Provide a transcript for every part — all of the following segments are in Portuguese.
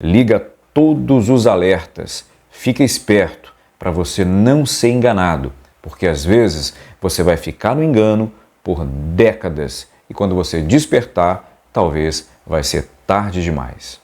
Liga todos os alertas, fica esperto para você não ser enganado, porque às vezes você vai ficar no engano por décadas e quando você despertar, talvez vai ser tarde demais.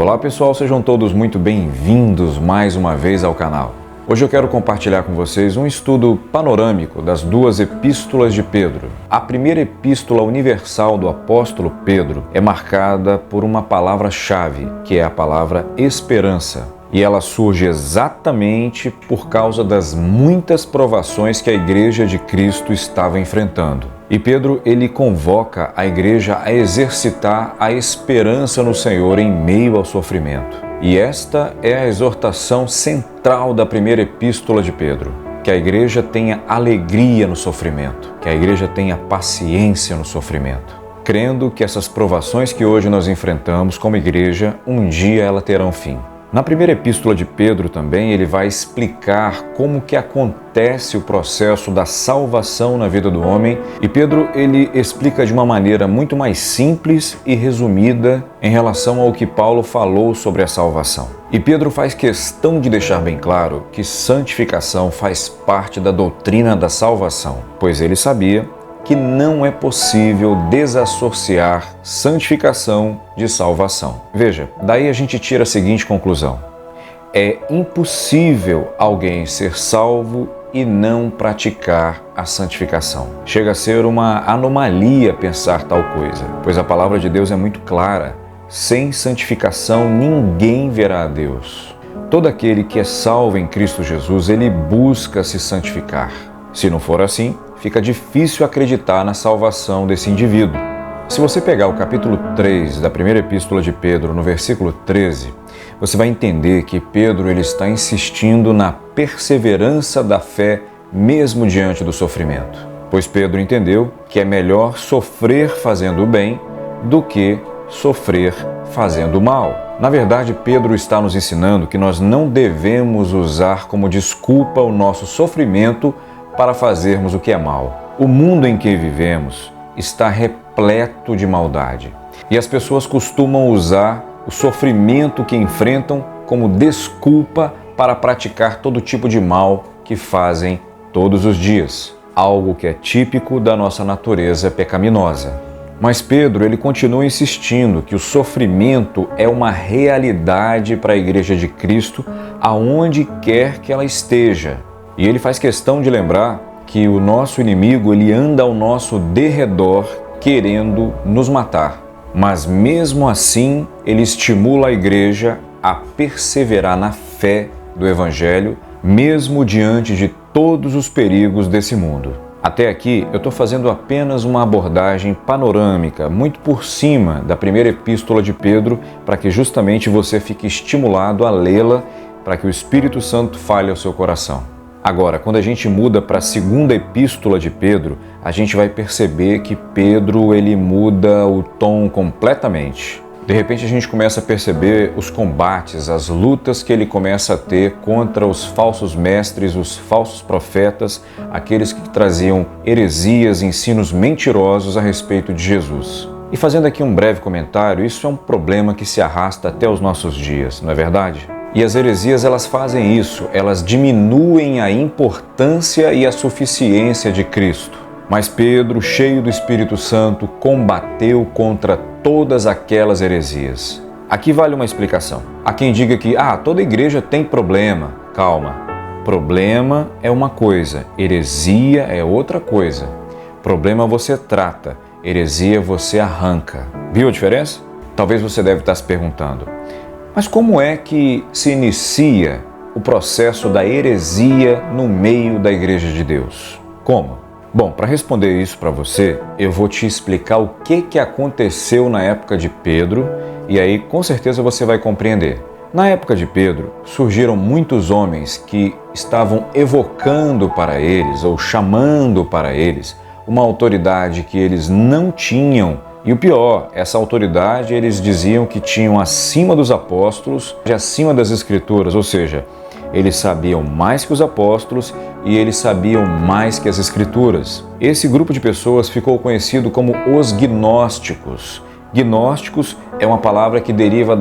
Olá pessoal, sejam todos muito bem-vindos mais uma vez ao canal. Hoje eu quero compartilhar com vocês um estudo panorâmico das duas epístolas de Pedro. A primeira epístola universal do apóstolo Pedro é marcada por uma palavra-chave, que é a palavra esperança. E ela surge exatamente por causa das muitas provações que a Igreja de Cristo estava enfrentando. E Pedro, ele convoca a igreja a exercitar a esperança no Senhor em meio ao sofrimento. E esta é a exortação central da primeira epístola de Pedro. Que a igreja tenha alegria no sofrimento, que a igreja tenha paciência no sofrimento, crendo que essas provações que hoje nós enfrentamos como igreja, um dia elas terão fim. Na primeira epístola de Pedro também ele vai explicar como que acontece o processo da salvação na vida do homem e Pedro ele explica de uma maneira muito mais simples e resumida em relação ao que Paulo falou sobre a salvação. E Pedro faz questão de deixar bem claro que santificação faz parte da doutrina da salvação, pois ele sabia que não é possível desassociar santificação de salvação. Veja, daí a gente tira a seguinte conclusão: é impossível alguém ser salvo e não praticar a santificação. Chega a ser uma anomalia pensar tal coisa, pois a palavra de Deus é muito clara: sem santificação ninguém verá a Deus. Todo aquele que é salvo em Cristo Jesus, ele busca se santificar. Se não for assim, fica difícil acreditar na salvação desse indivíduo. Se você pegar o capítulo 3 da primeira epístola de Pedro, no versículo 13, você vai entender que Pedro ele está insistindo na perseverança da fé mesmo diante do sofrimento. Pois Pedro entendeu que é melhor sofrer fazendo o bem do que sofrer fazendo o mal. Na verdade, Pedro está nos ensinando que nós não devemos usar como desculpa o nosso sofrimento para fazermos o que é mal. O mundo em que vivemos está repleto de maldade e as pessoas costumam usar o sofrimento que enfrentam como desculpa para praticar todo tipo de mal que fazem todos os dias, algo que é típico da nossa natureza pecaminosa. Mas Pedro ele continua insistindo que o sofrimento é uma realidade para a Igreja de Cristo aonde quer que ela esteja. E ele faz questão de lembrar que o nosso inimigo ele anda ao nosso derredor querendo nos matar. Mas mesmo assim, ele estimula a igreja a perseverar na fé do Evangelho, mesmo diante de todos os perigos desse mundo. Até aqui, eu estou fazendo apenas uma abordagem panorâmica, muito por cima da primeira epístola de Pedro, para que justamente você fique estimulado a lê-la, para que o Espírito Santo fale ao seu coração. Agora, quando a gente muda para a segunda epístola de Pedro, a gente vai perceber que Pedro ele muda o tom completamente. De repente a gente começa a perceber os combates, as lutas que ele começa a ter contra os falsos mestres, os falsos profetas, aqueles que traziam heresias, ensinos mentirosos a respeito de Jesus. E fazendo aqui um breve comentário, isso é um problema que se arrasta até os nossos dias, não é verdade? E as heresias elas fazem isso, elas diminuem a importância e a suficiência de Cristo. Mas Pedro, cheio do Espírito Santo, combateu contra todas aquelas heresias. Aqui vale uma explicação. Há quem diga que toda igreja tem problema. Calma, problema é uma coisa, heresia é outra coisa. Problema você trata, heresia você arranca. Viu a diferença? Talvez você deve estar se perguntando: mas como é que se inicia o processo da heresia no meio da Igreja de Deus? Como? Bom, para responder isso para você, eu vou te explicar o que aconteceu na época de Pedro e aí com certeza você vai compreender. Na época de Pedro, surgiram muitos homens que estavam evocando para eles ou chamando para eles uma autoridade que eles não tinham. E o pior, essa autoridade eles diziam que tinham acima dos apóstolos e acima das escrituras, ou seja, eles sabiam mais que os apóstolos e eles sabiam mais que as escrituras. Esse grupo de pessoas ficou conhecido como os gnósticos. Gnósticos é uma palavra que deriva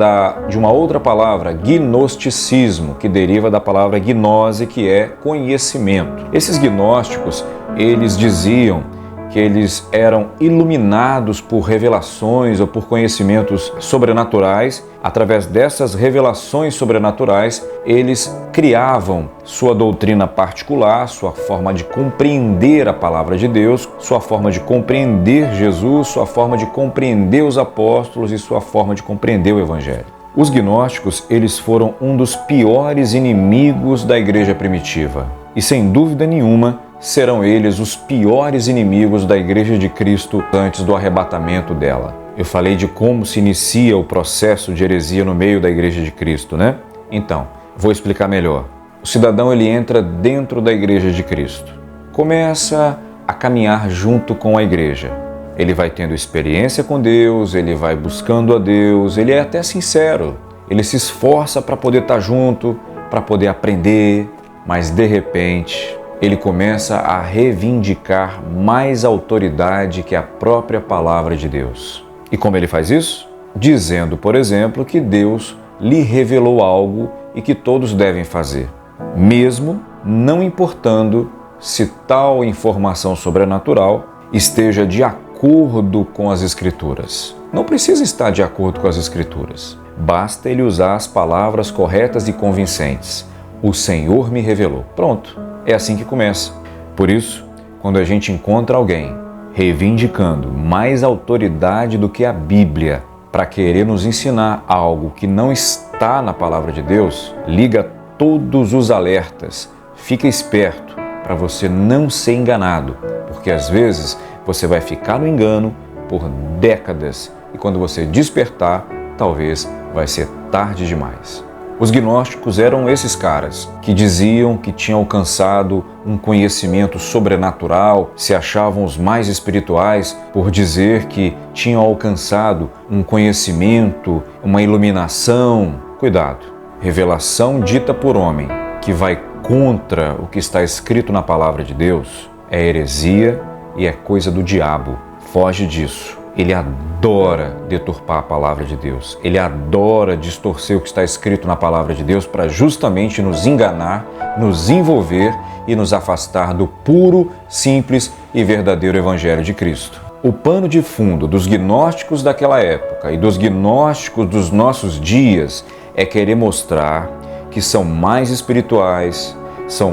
de uma outra palavra, gnosticismo, que deriva da palavra gnose, que é conhecimento. Esses gnósticos, eles diziam que eles eram iluminados por revelações ou por conhecimentos sobrenaturais. Através dessas revelações sobrenaturais, eles criavam sua doutrina particular, sua forma de compreender a palavra de Deus, sua forma de compreender Jesus, sua forma de compreender os apóstolos e sua forma de compreender o Evangelho. Os gnósticos, eles foram um dos piores inimigos da igreja primitiva. E sem dúvida nenhuma, serão eles os piores inimigos da Igreja de Cristo antes do arrebatamento dela. Eu falei de como se inicia o processo de heresia no meio da Igreja de Cristo, né? Então, vou explicar melhor. O cidadão, ele entra dentro da Igreja de Cristo. Começa a caminhar junto com a Igreja. Ele vai tendo experiência com Deus, ele vai buscando a Deus, ele é até sincero. Ele se esforça para poder estar junto, para poder aprender, mas de repente ele começa a reivindicar mais autoridade que a própria palavra de Deus. E como ele faz isso? Dizendo, por exemplo, que Deus lhe revelou algo e que todos devem fazer, mesmo não importando se tal informação sobrenatural esteja de acordo com as Escrituras. Não precisa estar de acordo com as Escrituras. Basta ele usar as palavras corretas e convincentes. O Senhor me revelou. Pronto. É assim que começa. Por isso, quando a gente encontra alguém reivindicando mais autoridade do que a Bíblia para querer nos ensinar algo que não está na palavra de Deus, liga todos os alertas. Fica esperto para você não ser enganado, porque às vezes você vai ficar no engano por décadas e quando você despertar, talvez vai ser tarde demais. Os gnósticos eram esses caras que diziam que tinham alcançado um conhecimento sobrenatural, se achavam os mais espirituais por dizer que tinham alcançado um conhecimento, uma iluminação. Cuidado! Revelação dita por homem que vai contra o que está escrito na palavra de Deus é heresia e é coisa do diabo. Foge disso. Ele adora deturpar a palavra de Deus. Ele adora distorcer o que está escrito na palavra de Deus para justamente nos enganar, nos envolver e nos afastar do puro, simples e verdadeiro Evangelho de Cristo. O pano de fundo dos gnósticos daquela época e dos gnósticos dos nossos dias é querer mostrar que são mais espirituais, são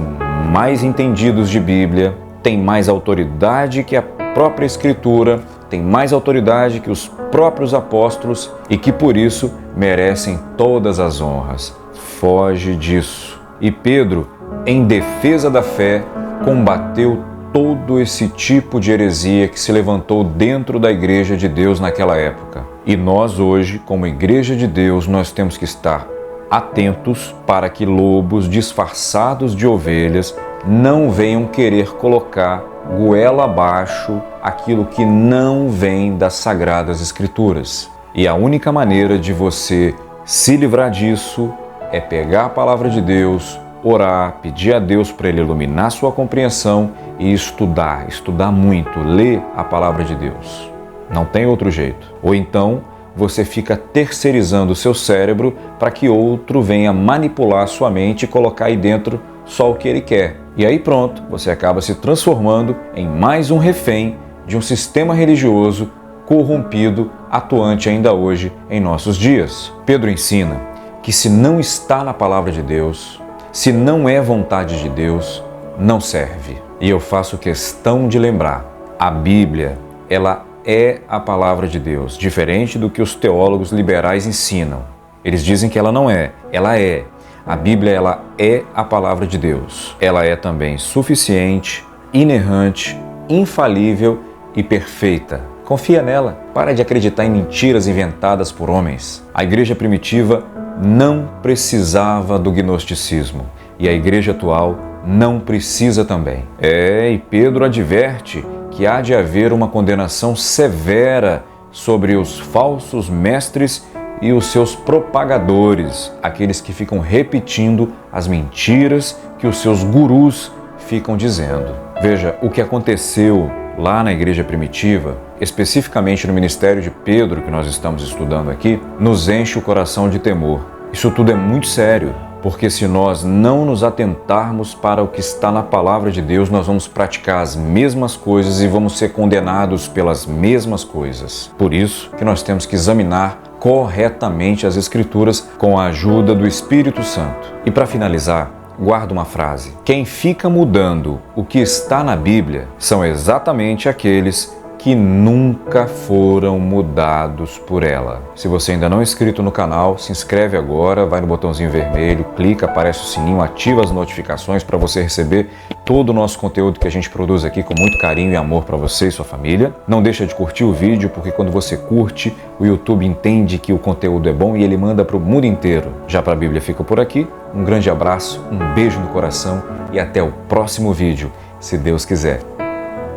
mais entendidos de Bíblia, têm mais autoridade que a própria Escritura, tem mais autoridade que os próprios apóstolos e que por isso merecem todas as honras. Foge disso. E Pedro, em defesa da fé, combateu todo esse tipo de heresia que se levantou dentro da Igreja de Deus naquela época. E nós hoje, como Igreja de Deus, nós temos que estar atentos para que lobos disfarçados de ovelhas não venham querer colocar goela abaixo aquilo que não vem das Sagradas Escrituras. E a única maneira de você se livrar disso é pegar a palavra de Deus, orar, pedir a Deus para Ele iluminar sua compreensão e estudar muito, ler a palavra de Deus. Não tem outro jeito. Ou então você fica terceirizando o seu cérebro para que outro venha manipular sua mente e colocar aí dentro só o que ele quer. E aí pronto, você acaba se transformando em mais um refém de um sistema religioso corrompido, atuante ainda hoje em nossos dias. Pedro ensina que se não está na palavra de Deus, se não é vontade de Deus, não serve. E eu faço questão de lembrar, a Bíblia, ela é a palavra de Deus, diferente do que os teólogos liberais ensinam. Eles dizem que ela não é, ela é. A Bíblia, ela é a palavra de Deus. Ela é também suficiente, inerrante, infalível e perfeita. Confia nela. Para de acreditar em mentiras inventadas por homens. A igreja primitiva não precisava do gnosticismo e a igreja atual não precisa também. E Pedro adverte que há de haver uma condenação severa sobre os falsos mestres e os seus propagadores, aqueles que ficam repetindo as mentiras que os seus gurus ficam dizendo. Veja, o que aconteceu lá na igreja primitiva, especificamente no ministério de Pedro, que nós estamos estudando aqui, nos enche o coração de temor. Isso tudo é muito sério, porque se nós não nos atentarmos para o que está na palavra de Deus, nós vamos praticar as mesmas coisas e vamos ser condenados pelas mesmas coisas. Por isso que nós temos que examinar corretamente as Escrituras com a ajuda do Espírito Santo. E para finalizar, guarda uma frase: quem fica mudando o que está na Bíblia são exatamente aqueles que nunca foram mudados por ela. Se você ainda não é inscrito no canal, se inscreve agora, vai no botãozinho vermelho, clica, aparece o sininho, ativa as notificações para você receber todo o nosso conteúdo que a gente produz aqui com muito carinho e amor para você e sua família. Não deixa de curtir o vídeo, porque quando você curte, o YouTube entende que o conteúdo é bom e ele manda para o mundo inteiro. Já para a Bíblia fica por aqui. Um grande abraço, um beijo no coração e até o próximo vídeo, se Deus quiser.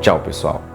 Tchau, pessoal!